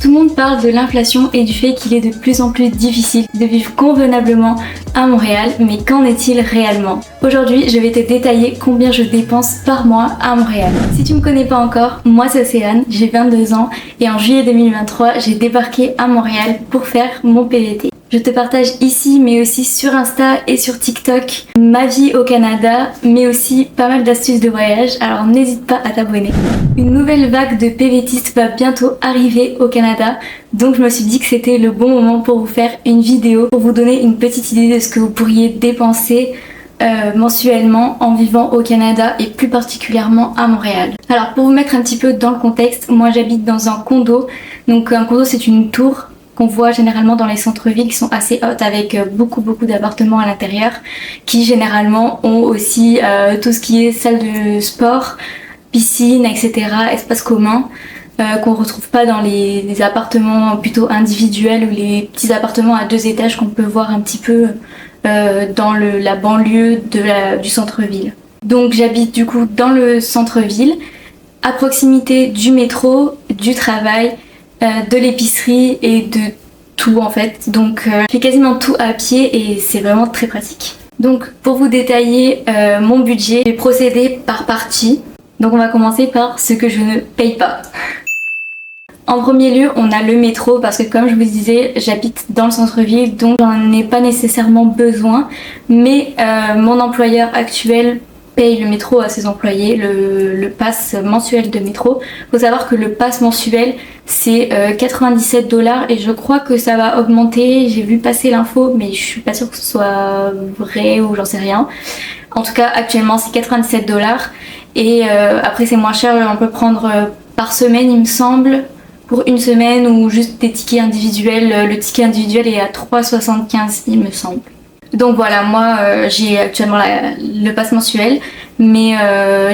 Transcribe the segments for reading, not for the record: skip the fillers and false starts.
Tout le monde parle de l'inflation et du fait qu'il est de plus en plus difficile de vivre convenablement à Montréal, mais qu'en est-il réellement? Aujourd'hui, je vais te détailler combien je dépense par mois à Montréal. Si tu me connais pas encore, moi c'est Océane, j'ai 22 ans et en juillet 2023, j'ai débarqué à Montréal pour faire mon PVT. Je te partage ici, mais aussi sur Insta et sur TikTok, ma vie au Canada, mais aussi pas mal d'astuces de voyage, alors n'hésite pas à t'abonner. Une nouvelle vague de PVTistes va bientôt arriver au Canada, donc je me suis dit que c'était le bon moment pour vous faire une vidéo, pour vous donner une petite idée de ce que vous pourriez dépenser mensuellement en vivant au Canada et plus particulièrement à Montréal. Alors pour vous mettre un petit peu dans le contexte, moi j'habite dans un condo, donc un condo c'est une tour qu'on voit généralement dans les centres-villes qui sont assez hautes avec beaucoup d'appartements à l'intérieur qui généralement ont aussi tout ce qui est salle de sport, piscine, etc., espace commun qu'on retrouve pas dans les appartements plutôt individuels ou les petits appartements à 2 étages qu'on peut voir un petit peu dans la banlieue du centre-ville. Donc j'habite du coup dans le centre-ville, à proximité du métro, du travail, de l'épicerie et de tout en fait. Donc je fais quasiment tout à pied et c'est vraiment très pratique. Donc pour vous détailler mon budget, je vais procéder par partie. Donc on va commencer par ce que je ne paye pas. En premier lieu, on a le métro parce que comme je vous disais, j'habite dans le centre-ville donc j'en ai pas nécessairement besoin. Mais mon employeur actuel paye le métro à ses employés, le pass mensuel de métro. Faut savoir que le pass mensuel c'est 97 $ et je crois que ça va augmenter. J'ai vu passer l'info mais je suis pas sûre que ce soit vrai ou j'en sais rien. En tout cas actuellement c'est 97 $ et après c'est moins cher, on peut prendre par semaine il me semble, pour une semaine ou juste des tickets individuels. Le ticket individuel est à 3,75 il me semble. Donc voilà, moi j'ai actuellement le pass mensuel, mais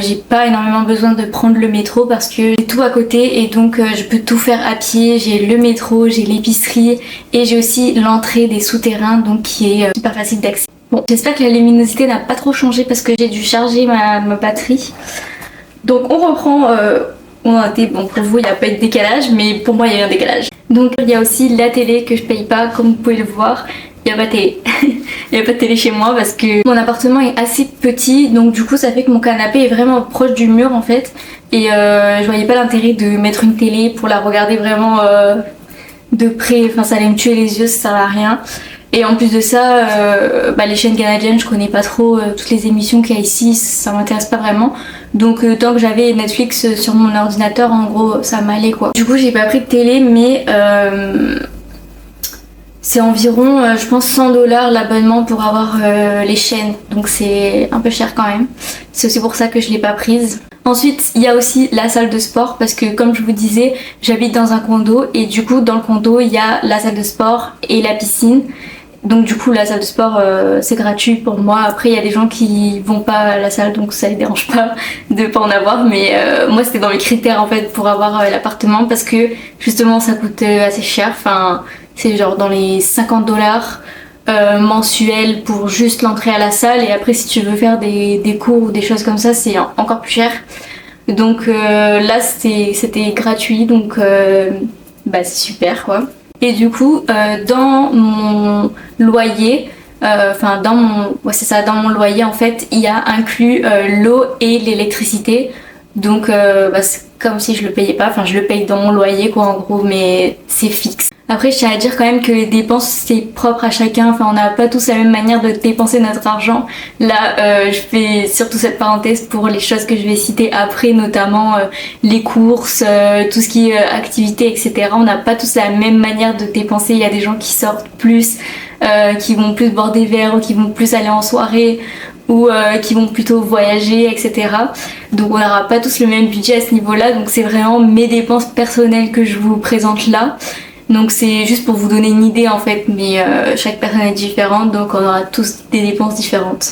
j'ai pas énormément besoin de prendre le métro parce que j'ai tout à côté et donc je peux tout faire à pied. J'ai le métro, j'ai l'épicerie et j'ai aussi l'entrée des souterrains donc qui est super facile d'accès. Bon, j'espère que la luminosité n'a pas trop changé parce que j'ai dû charger ma batterie. Donc on reprend, bon pour vous il n'y a pas eu de décalage mais pour moi il y a eu un décalage. Donc il y a aussi la télé que je paye pas comme vous pouvez le voir. Il n'y a pas de télé. Il n'y a pas de télé chez moi parce que mon appartement est assez petit donc du coup ça fait que mon canapé est vraiment proche du mur en fait et je voyais pas l'intérêt de mettre une télé pour la regarder vraiment de près, enfin ça allait me tuer les yeux, ça sert à rien. Et en plus de ça, les chaînes canadiennes je connais pas trop toutes les émissions qu'il y a ici, ça m'intéresse pas vraiment. Donc tant que j'avais Netflix sur mon ordinateur en gros ça m'allait quoi. Du coup j'ai pas pris de télé mais c'est environ, je pense, 100 $ l'abonnement pour avoir les chaînes. Donc c'est un peu cher quand même. C'est aussi pour ça que je l'ai pas prise. Ensuite, il y a aussi la salle de sport parce que comme je vous disais, j'habite dans un condo et du coup dans le condo il y a la salle de sport et la piscine. Donc du coup la salle de sport c'est gratuit pour moi. Après il y a des gens qui vont pas à la salle donc ça les dérange pas de pas en avoir. Mais moi c'était dans mes critères en fait pour avoir l'appartement parce que justement ça coûte assez cher. Enfin c'est genre dans les 50 $ mensuels pour juste l'entrée à la salle et après si tu veux faire des cours ou des choses comme ça c'est encore plus cher. Donc là c'était gratuit donc c'est super quoi. Et du coup dans mon loyer, dans mon loyer en fait il y a inclus l'eau et l'électricité. Donc c'est comme si je le payais pas, enfin je le paye dans mon loyer quoi en gros mais c'est fixe. Après je tiens à dire quand même que les dépenses c'est propre à chacun, enfin on n'a pas tous la même manière de dépenser notre argent. Là je fais surtout cette parenthèse pour les choses que je vais citer après, notamment les courses, tout ce qui est activités etc. On n'a pas tous la même manière de dépenser, il y a des gens qui sortent plus, qui vont plus boire des verres ou qui vont plus aller en soirée ou qui vont plutôt voyager etc. Donc on n'aura pas tous le même budget à ce niveau là, donc c'est vraiment mes dépenses personnelles que je vous présente là. Donc c'est juste pour vous donner une idée en fait, mais chaque personne est différente donc on aura tous des dépenses différentes.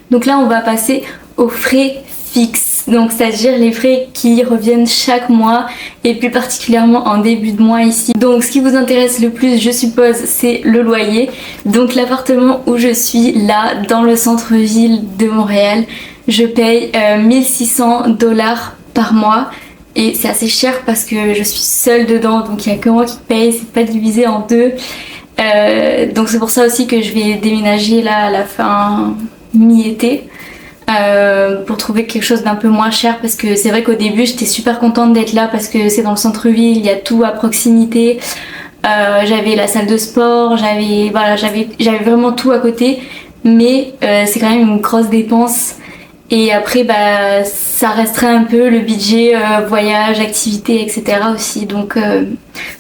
Donc là on va passer aux frais fixes, donc c'est-à-dire les frais qui reviennent chaque mois et plus particulièrement en début de mois ici. Donc ce qui vous intéresse le plus je suppose c'est le loyer. Donc l'appartement où je suis là dans le centre-ville de Montréal, je paye 1600 $ par mois et c'est assez cher parce que je suis seule dedans, donc il y a que moi qui paye, c'est pas divisé en deux. Donc c'est pour ça aussi que je vais déménager là à la fin mi-été. Pour trouver quelque chose d'un peu moins cher, parce que c'est vrai qu'au début j'étais super contente d'être là parce que c'est dans le centre-ville, il y a tout à proximité. J'avais la salle de sport, j'avais vraiment tout à côté, mais c'est quand même une grosse dépense. Et après ça resterait un peu le budget voyage, activité, etc. aussi. Donc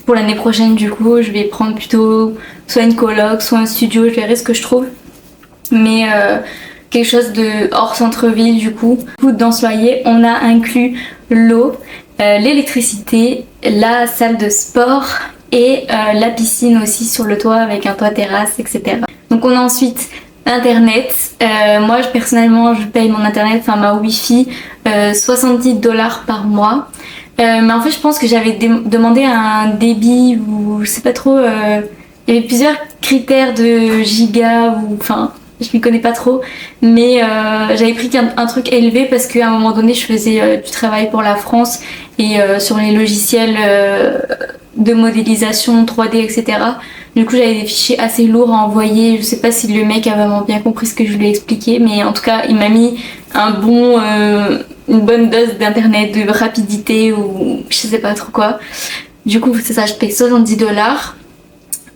pour l'année prochaine du coup je vais prendre plutôt soit une coloc, soit un studio, je verrai ce que je trouve. Mais quelque chose de hors centre-ville du coup. Dans ce loyer, on a inclus l'eau, l'électricité, la salle de sport et la piscine aussi sur le toit avec un toit terrasse, etc. Donc on a ensuite internet. Moi personnellement je paye mon internet, enfin ma wifi, 70$ par mois. Mais en fait je pense que j'avais demandé un débit ou je sais pas trop, il y avait plusieurs critères de gigas ou enfin je m'y connais pas trop, mais j'avais pris un truc élevé parce qu'à un moment donné je faisais du travail pour la France et sur les logiciels de modélisation 3D, etc. Du coup j'avais des fichiers assez lourds à envoyer. Je sais pas si le mec a vraiment bien compris ce que je lui ai expliqué, mais en tout cas il m'a mis une bonne dose d'internet, de rapidité ou je sais pas trop quoi. Du coup c'est ça, je paye 70$.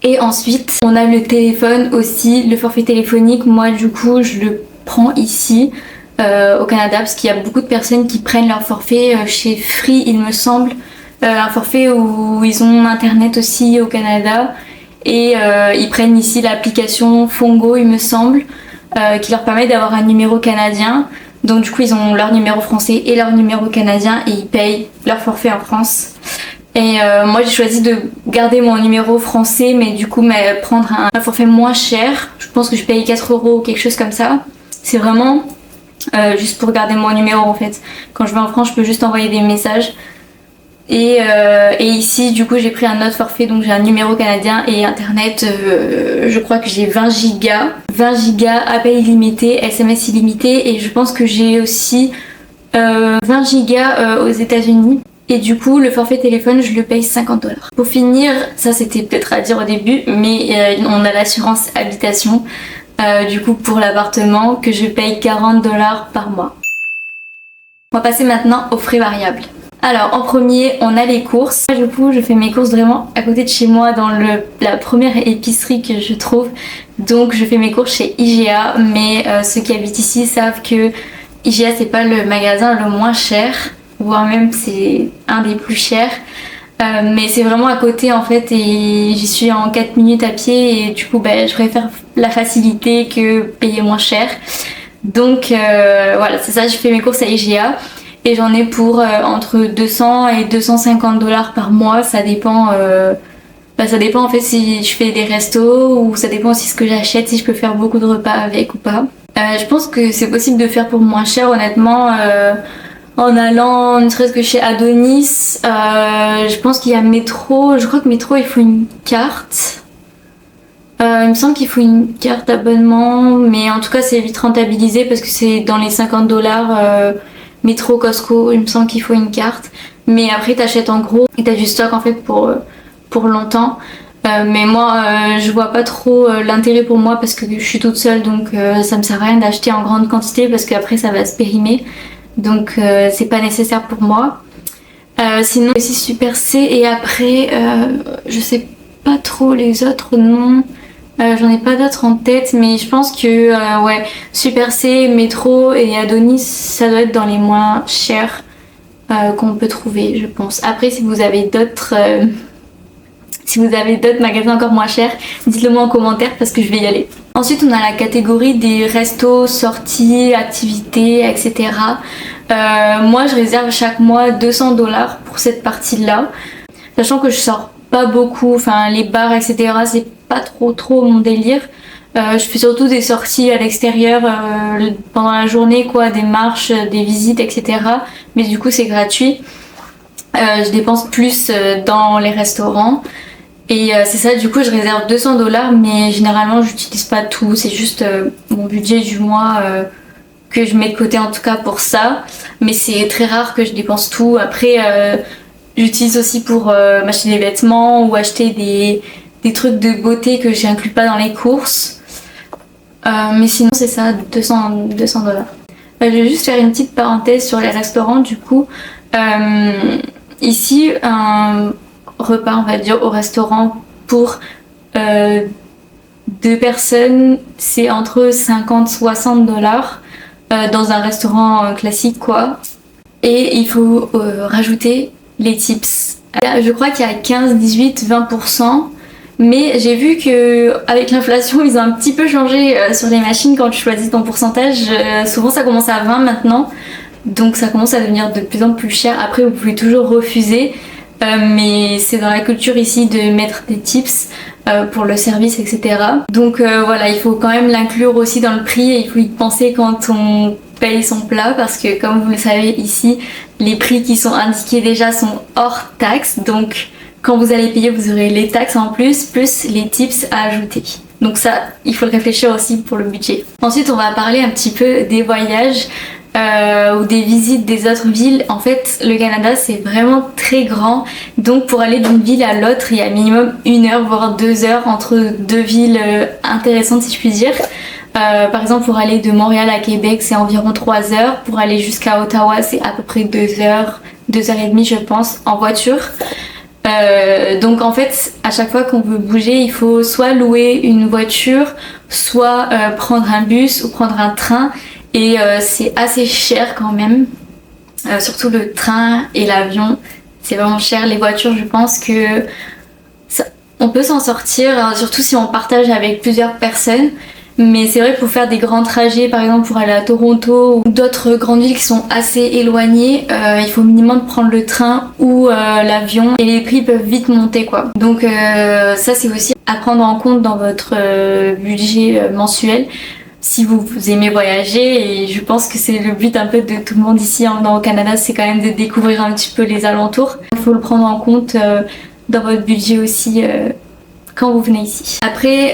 Et ensuite, on a le téléphone aussi, le forfait téléphonique. Moi, du coup, je le prends ici au Canada parce qu'il y a beaucoup de personnes qui prennent leur forfait chez Free, il me semble. Un forfait où ils ont internet aussi au Canada. Et ils prennent ici l'application Fongo, il me semble, qui leur permet d'avoir un numéro canadien. Donc du coup, ils ont leur numéro français et leur numéro canadien et ils payent leur forfait en France. Et moi j'ai choisi de garder mon numéro français, mais du coup prendre un forfait moins cher. Je pense que je paye 4€ ou quelque chose comme ça. C'est vraiment juste pour garder mon numéro en fait. Quand je vais en France je peux juste envoyer des messages. Et ici du coup j'ai pris un autre forfait, donc j'ai un numéro canadien et internet, je crois que j'ai 20 gigas, appel illimité, SMS illimité, et je pense que j'ai aussi 20 gigas aux États-Unis. Et du coup, le forfait téléphone, je le paye 50$. Pour finir, ça c'était peut-être à dire au début, mais on a l'assurance habitation, du coup pour l'appartement, que je paye 40$ par mois. On va passer maintenant aux frais variables. Alors en premier, on a les courses. Du coup, je fais mes courses vraiment à côté de chez moi dans la première épicerie que je trouve. Donc je fais mes courses chez IGA, mais ceux qui habitent ici savent que IGA c'est pas le magasin le moins cher, voire même c'est un des plus chers, mais c'est vraiment à côté en fait et j'y suis en 4 minutes à pied et du coup je préfère la facilité que payer moins cher. Donc voilà, c'est ça, je fais mes courses à IGA et j'en ai pour entre 200 et 250$ par mois, ça dépend ça dépend en fait si je fais des restos ou ça dépend aussi ce que j'achète, si je peux faire beaucoup de repas avec ou pas. Je pense que c'est possible de faire pour moins cher honnêtement, en allant ne serait-ce que chez Adonis. Je pense qu'il y a Métro, je crois que Métro il faut une carte. Il me semble qu'il faut une carte d'abonnement, mais en tout cas c'est vite rentabilisé parce que c'est dans les 50$. Métro, Costco, il me semble qu'il faut une carte. Mais après t'achètes en gros et t'as du stock en fait pour longtemps. Mais moi je vois pas trop l'intérêt pour moi parce que je suis toute seule, donc ça me sert à rien d'acheter en grande quantité parce qu'après ça va se périmer. Donc c'est pas nécessaire pour moi. Sinon aussi Super C et après je sais pas trop les autres noms. J'en ai pas d'autres en tête, mais je pense que ouais, Super C, Métro et Adonis ça doit être dans les moins chers qu'on peut trouver, je pense. Après si vous avez d'autres magasins encore moins chers, dites-le moi en commentaire parce que je vais y aller. Ensuite on a la catégorie des restos, sorties, activités, etc. Moi je réserve chaque mois 200$ pour cette partie là, sachant que je sors pas beaucoup, enfin les bars etc c'est pas trop mon délire. Je fais surtout des sorties à l'extérieur pendant la journée quoi, des marches, des visites etc, mais du coup c'est gratuit. Je dépense plus dans les restaurants. Et c'est ça, du coup je réserve 200$, mais généralement j'utilise pas tout, c'est juste mon budget du mois que je mets de côté en tout cas pour ça, mais c'est très rare que je dépense tout. Après j'utilise aussi pour m'acheter des vêtements ou acheter des trucs de beauté que j'inclus pas dans les courses. Mais sinon c'est ça, 200 $. Je vais juste faire une petite parenthèse sur les restaurants du coup. Ici un repas on va dire au restaurant pour 2 personnes c'est entre 50-60 $, dans un restaurant classique quoi. Et il faut rajouter les tips. Je crois qu'il y a 15, 18, 20%. Mais j'ai vu que avec l'inflation ils ont un petit peu changé sur les machines quand tu choisis ton pourcentage. Souvent ça commence à 20 maintenant. Donc ça commence à devenir de plus en plus cher. Après vous pouvez toujours refuser. Mais c'est dans la culture ici de mettre des tips pour le service, etc. Donc voilà, il faut quand même l'inclure aussi dans le prix et il faut y penser quand on paye son plat parce que comme vous le savez ici, les prix qui sont indiqués déjà sont hors taxes. Donc quand vous allez payer, vous aurez les taxes en plus les tips à ajouter. Donc ça, il faut le réfléchir aussi pour le budget. Ensuite, on va parler un petit peu des voyages. Ou des visites des autres villes. En fait le Canada c'est vraiment très grand, donc pour aller d'une ville à l'autre il y a minimum 1 heure voire 2 heures entre 2 villes intéressantes si je puis dire. Par exemple pour aller de Montréal à Québec c'est environ 3 heures, pour aller jusqu'à Ottawa c'est à peu près 2 heures, 2 heures et demie je pense en voiture. Donc en fait à chaque fois qu'on veut bouger il faut soit louer une voiture, soit prendre un bus ou prendre un train. Et c'est assez cher quand même, surtout le train et l'avion, c'est vraiment cher. Les voitures, je pense que on peut s'en sortir, surtout si on partage avec plusieurs personnes. Mais c'est vrai que pour faire des grands trajets, par exemple pour aller à Toronto ou d'autres grandes villes qui sont assez éloignées, il faut au minimum prendre le train ou l'avion et les prix peuvent vite monter quoi. Donc ça c'est aussi à prendre en compte dans votre budget mensuel. Si vous aimez voyager, et je pense que c'est le but un peu de tout le monde ici en venant au Canada, c'est quand même de découvrir un petit peu les alentours. Il faut le prendre en compte dans votre budget aussi quand vous venez ici. Après,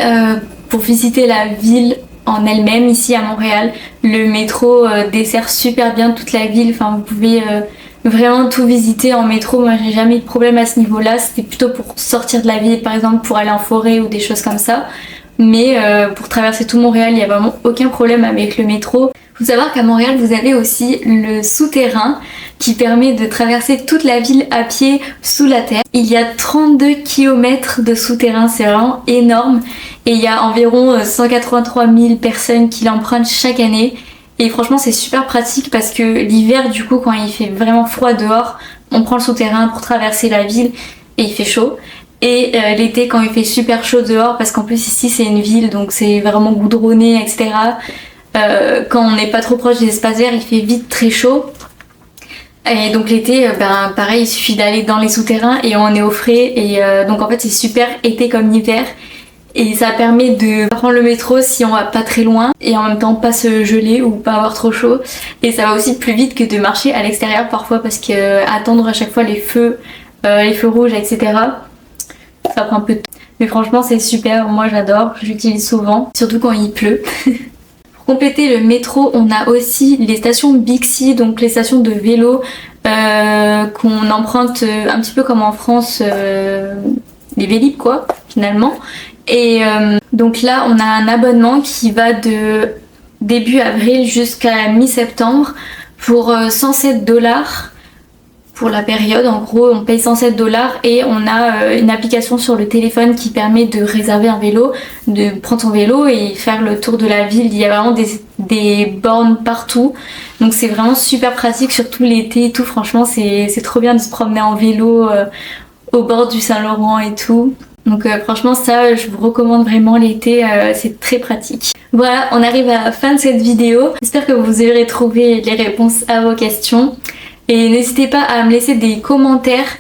pour visiter la ville en elle-même, ici à Montréal, le métro dessert super bien toute la ville. Enfin, vous pouvez vraiment tout visiter en métro. Moi, j'ai jamais eu de problème à ce niveau-là. C'était plutôt pour sortir de la ville, par exemple pour aller en forêt ou des choses comme ça. Mais pour traverser tout Montréal, il n'y a vraiment aucun problème avec le métro. Il faut savoir qu'à Montréal, vous avez aussi le souterrain qui permet de traverser toute la ville à pied sous la terre. Il y a 32 km de souterrain, c'est vraiment énorme. Et il y a environ 183 000 personnes qui l'empruntent chaque année. Et franchement, c'est super pratique parce que l'hiver, du coup, quand il fait vraiment froid dehors, on prend le souterrain pour traverser la ville et il fait chaud. Et l'été quand il fait super chaud dehors, parce qu'en plus ici c'est une ville donc c'est vraiment goudronné etc. Quand on n'est pas trop proche des espaces verts il fait vite très chaud. Et donc l'été pareil il suffit d'aller dans les souterrains et on est au frais. Et donc en fait c'est super été comme hiver. Et ça permet de prendre le métro si on va pas très loin et en même temps pas se geler ou pas avoir trop chaud. Et ça va aussi plus vite que de marcher à l'extérieur parfois parce que attendre à chaque fois les feux rouges etc. Ça prend un peu de temps. Mais franchement c'est super, moi j'adore, j'utilise souvent, surtout quand il pleut. Pour compléter le métro, on a aussi les stations Bixi, donc les stations de vélo qu'on emprunte un petit peu comme en France, les Vélib quoi, finalement. Et donc là on a un abonnement qui va de début avril jusqu'à mi-septembre pour 107 $. Pour la période, en gros, on paye 107 $ et on a une application sur le téléphone qui permet de réserver un vélo, de prendre son vélo et faire le tour de la ville. Il y a vraiment des bornes partout, donc c'est vraiment super pratique, surtout l'été et tout. Franchement, c'est trop bien de se promener en vélo au bord du Saint-Laurent et tout. Donc franchement, ça, je vous recommande vraiment l'été, c'est très pratique. Voilà, on arrive à la fin de cette vidéo. J'espère que vous aurez trouvé les réponses à vos questions. Et n'hésitez pas à me laisser des commentaires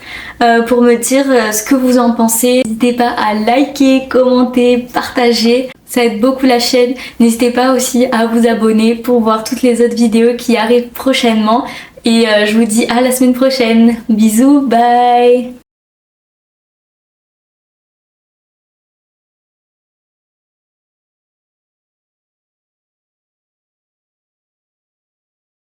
pour me dire ce que vous en pensez. N'hésitez pas à liker, commenter, partager. Ça aide beaucoup la chaîne. N'hésitez pas aussi à vous abonner pour voir toutes les autres vidéos qui arrivent prochainement. Et je vous dis à la semaine prochaine. Bisous, bye!